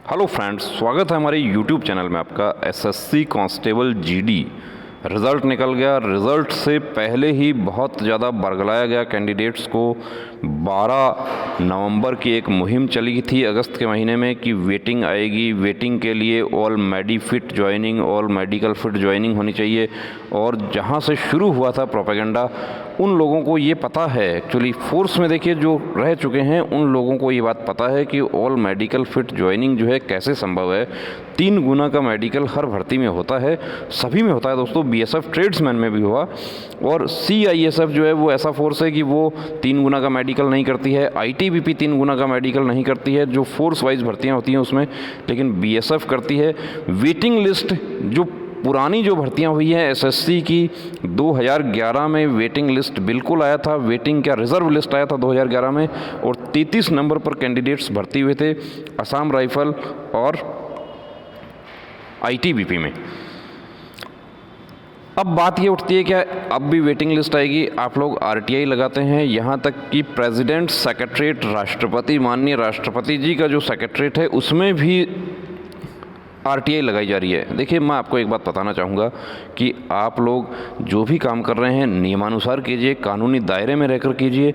Hello friends, स्वागत है हमारे यूट्यूब चैनल में आपका। एसएससी कांस्टेबल जीडी रिज़ल्ट निकल गया। रिज़ल्ट से पहले ही बहुत ज़्यादा बरगलाया गया कैंडिडेट्स को। 12 नवंबर की एक मुहिम चली थी अगस्त के महीने में कि वेटिंग आएगी, वेटिंग के लिए all medi fit joining, all medical fit joining होनी चाहिए। और जहाँ से शुरू हुआ था प्रोपेगेंडा, उन लोगों को ये पता है, एक्चुअली फोर्स में देखिए जो रह चुके हैं उन लोगों को ये बात पता है कि ऑल मेडिकल फिट ज्वाइनिंग जो है कैसे संभव है। 3 गुना का मेडिकल हर भर्ती में होता है, सभी में होता है दोस्तों। बीएसएफ ट्रेड्समैन में भी हुआ। और सीआईएसएफ जो है वो ऐसा फोर्स है कि वो 3 गुना का मेडिकल नहीं करती है। आईटीबीपी 3 गुना का मेडिकल नहीं करती है, जो फोर्स वाइज भर्तियाँ होती हैं उसमें, लेकिन बीएसएफ करती है। वेटिंग लिस्ट जो पुरानी जो भर्तियां हुई हैं एसएससी की 2011 में वेटिंग लिस्ट बिल्कुल आया था, वेटिंग क्या रिज़र्व लिस्ट आया था 2011 में, और 33 नंबर पर कैंडिडेट्स भर्ती हुए थे असम राइफल और आईटीबीपी में। अब बात ये उठती है क्या अब भी वेटिंग लिस्ट आएगी? आप लोग आरटीआई लगाते हैं, यहाँ तक कि प्रेसिडेंट सेक्रेटरीट, राष्ट्रपति, माननीय राष्ट्रपति जी का जो सेक्रेटरीट है उसमें भी आरटीआई लगाई जा रही है। देखिए, मैं आपको एक बात बताना चाहूँगा कि आप लोग जो भी काम कर रहे हैं नियमानुसार कीजिए, कानूनी दायरे में रहकर कीजिए।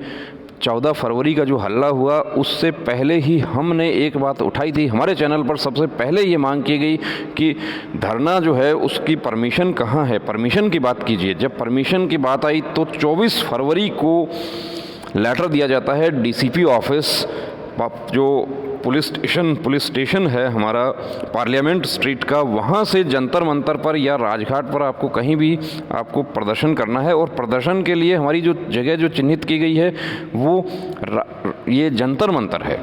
14 फरवरी का जो हल्ला हुआ उससे पहले ही हमने एक बात उठाई थी हमारे चैनल पर। सबसे पहले ये मांग की गई कि धरना जो है उसकी परमिशन कहाँ है, परमिशन की बात कीजिए। जब परमिशन की बात आई तो 24 फरवरी को लेटर दिया जाता है डीसीपी ऑफिस, जो पुलिस स्टेशन है हमारा पार्लियामेंट स्ट्रीट का, वहाँ से जंतर मंतर पर या राजघाट पर आपको कहीं भी आपको प्रदर्शन करना है। और प्रदर्शन के लिए हमारी जो जगह जो चिन्हित की गई है वो ये जंतर मंतर है।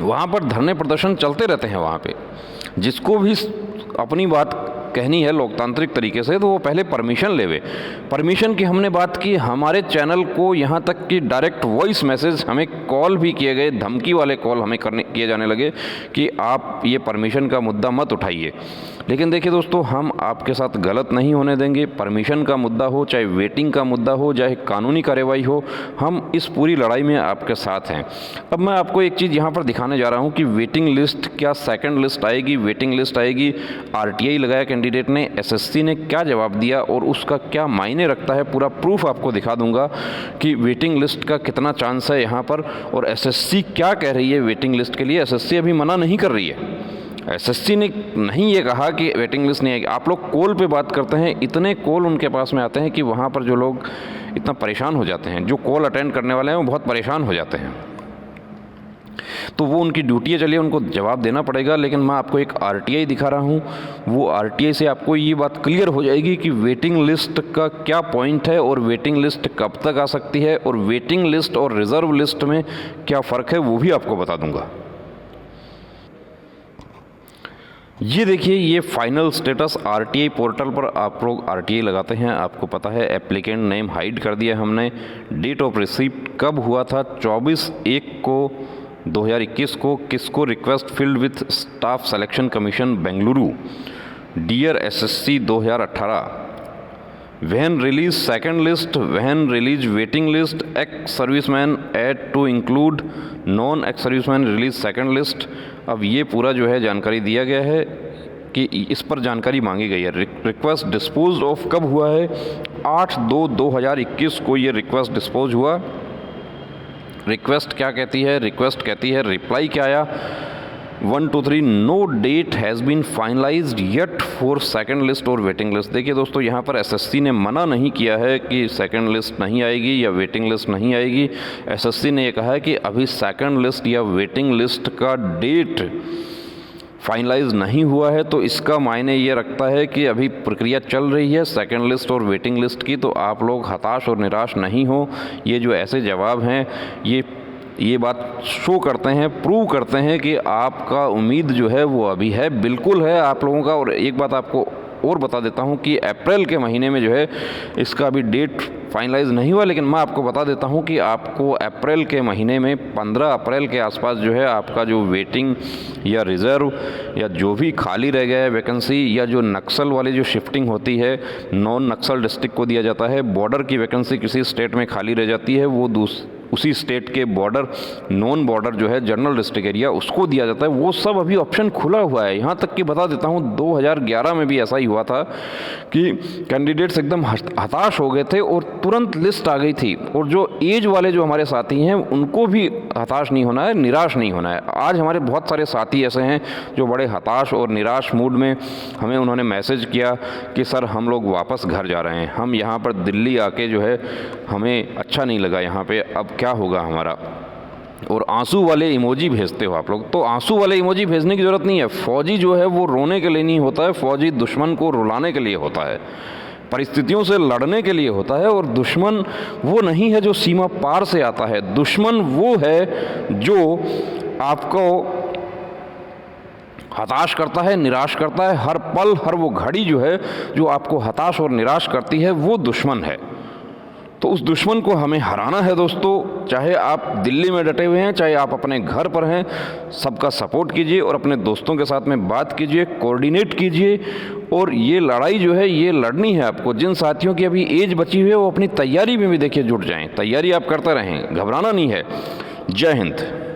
वहाँ पर धरने प्रदर्शन चलते रहते हैं। वहाँ पे जिसको भी अपनी बात कहनी है लोकतांत्रिक तरीके से तो वो पहले परमिशन लेवे। परमिशन की हमने बात की, हमारे चैनल को यहाँ तक कि डायरेक्ट वॉइस मैसेज हमें कॉल भी किए गए, धमकी वाले कॉल हमें किए जाने लगे कि आप ये परमिशन का मुद्दा मत उठाइए। लेकिन देखिए दोस्तों, हम आपके साथ गलत नहीं होने देंगे। परमिशन का मुद्दा हो, चाहे वेटिंग का मुद्दा हो, चाहे कानूनी कार्रवाई हो, हम इस पूरी लड़ाई में आपके साथ हैं। अब मैं आपको एक चीज़ यहाँ पर दिखाने जा रहा हूँ कि वेटिंग लिस्ट क्या सेकंड लिस्ट आएगी, वेटिंग लिस्ट आएगी। आरटीआई लगाया कैंडिडेट ने, एसएससी ने क्या जवाब दिया और उसका क्या मायने रखता है, पूरा प्रूफ आपको दिखा दूंगा कि वेटिंग लिस्ट का कितना चांस है यहाँ पर। और एसएससी क्या कह रही है वेटिंग लिस्ट के लिए। एसएससी अभी मना नहीं कर रही है। एसएससी ने नहीं ये कहा कि वेटिंग लिस्ट नहीं आएगी। आप लोग कॉल पे बात करते हैं, इतने कॉल उनके पास में आते हैं कि वहाँ पर जो लोग इतना परेशान हो जाते हैं, जो कॉल अटेंड करने वाले हैं वो बहुत परेशान हो जाते हैं। तो वो उनकी ड्यूटी है, चलिए उनको जवाब देना पड़ेगा। लेकिन मैं आपको एक आरटीआई दिखा रहा हूँ, वो आरटीआई से आपको ये बात क्लियर हो जाएगी कि वेटिंग लिस्ट का क्या पॉइंट है और वेटिंग लिस्ट कब तक आ सकती है और वेटिंग लिस्ट और रिज़र्व लिस्ट में क्या फ़र्क है वो भी आपको बता दूंगा। ये देखिए, ये फाइनल स्टेटस आरटीआई पोर्टल पर आप लोग आरटीआई लगाते हैं, आपको पता है एप्लीकेंट नेम हाइड कर दिया हमने। डेट ऑफ रिसीप्ट कब हुआ था? 24/1/2021 को। किसको? Request filled with staff selection commission Bengaluru, dear SSC 2018। When release second list, when release waiting list, ex serviceman add to include non ex serviceman release second list। अब ये पूरा जो है जानकारी दिया गया है कि इस पर जानकारी मांगी गई है। रिक्वेस्ट डिस्पोज ऑफ कब हुआ है? 8/2/2021 को ये रिक्वेस्ट डिस्पोज हुआ। रिक्वेस्ट क्या कहती है? रिक्वेस्ट कहती है, रिप्लाई क्या आया? 1 2 3 no date has been finalised yet for second list और वेटिंग लिस्ट। देखिए दोस्तों, यहाँ पर एसएससी ने मना नहीं किया है कि सेकंड लिस्ट नहीं आएगी या वेटिंग लिस्ट नहीं आएगी। एसएससी ने ये कहा है कि अभी सेकंड लिस्ट या वेटिंग लिस्ट का डेट फाइनलाइज नहीं हुआ है, तो इसका मायने ये रखता है कि अभी प्रक्रिया चल रही है सेकंड लिस्ट और वेटिंग लिस्ट की। तो आप लोग हताश और निराश नहीं हो। ये जो ऐसे जवाब हैं ये बात शो करते हैं, प्रूव करते हैं कि आपका उम्मीद जो है वो अभी है, बिल्कुल है आप लोगों का। और एक बात आपको और बता देता हूं कि अप्रैल के महीने में जो है इसका अभी डेट फाइनलाइज नहीं हुआ, लेकिन मैं आपको बता देता हूं कि आपको अप्रैल के महीने में 15 अप्रैल के आसपास जो है आपका जो वेटिंग या रिज़र्व या जो भी खाली रह गया है वैकेंसी, या जो नक्सल वाली जो शिफ्टिंग होती है नॉन नक्सल डिस्ट्रिक्ट को दिया जाता है, बॉर्डर की वैकेंसी किसी स्टेट में खाली रह जाती है, वो उसी स्टेट के बॉर्डर, नॉन बॉर्डर जो है जनरल डिस्ट्रिक्ट एरिया, उसको दिया जाता है, वो सब अभी ऑप्शन खुला हुआ है। यहाँ तक कि बता देता हूँ 2011 में भी ऐसा ही हुआ था कि कैंडिडेट्स एकदम हताश हो गए थे और तुरंत लिस्ट आ गई थी। और जो एज वाले जो हमारे साथी हैं उनको भी हताश नहीं होना है, निराश नहीं होना है। आज हमारे बहुत सारे साथी ऐसे हैं जो बड़े हताश और निराश मूड में हमें उन्होंने मैसेज किया कि सर हम लोग वापस घर जा रहे हैं, हम यहाँ पर दिल्ली आके जो है हमें अच्छा नहीं लगा यहाँ पे, अब क्या होगा हमारा। और आंसू वाले इमोजी भेजते हो आप लोग, तो आंसू वाले इमोजी भेजने की ज़रूरत नहीं है। फौजी जो है वो रोने के लिए नहीं होता है, फौजी दुश्मन को रुलाने के लिए होता है, परिस्थितियों से लड़ने के लिए होता है। और दुश्मन वो नहीं है जो सीमा पार से आता है, दुश्मन वो है जो आपको हताश करता है, निराश करता है। हर पल, हर वो घड़ी जो है जो आपको हताश और निराश करती है, वो दुश्मन है। तो उस दुश्मन को हमें हराना है दोस्तों। चाहे आप दिल्ली में डटे हुए हैं, चाहे आप अपने घर पर हैं, सबका सपोर्ट कीजिए और अपने दोस्तों के साथ में बात कीजिए, कोऑर्डिनेट कीजिए। और ये लड़ाई जो है ये लड़नी है आपको। जिन साथियों की अभी एज बची हुई है वो अपनी तैयारी में भी देखिए जुट जाएं, तैयारी आप करते रहें, घबराना नहीं है। जय हिंद।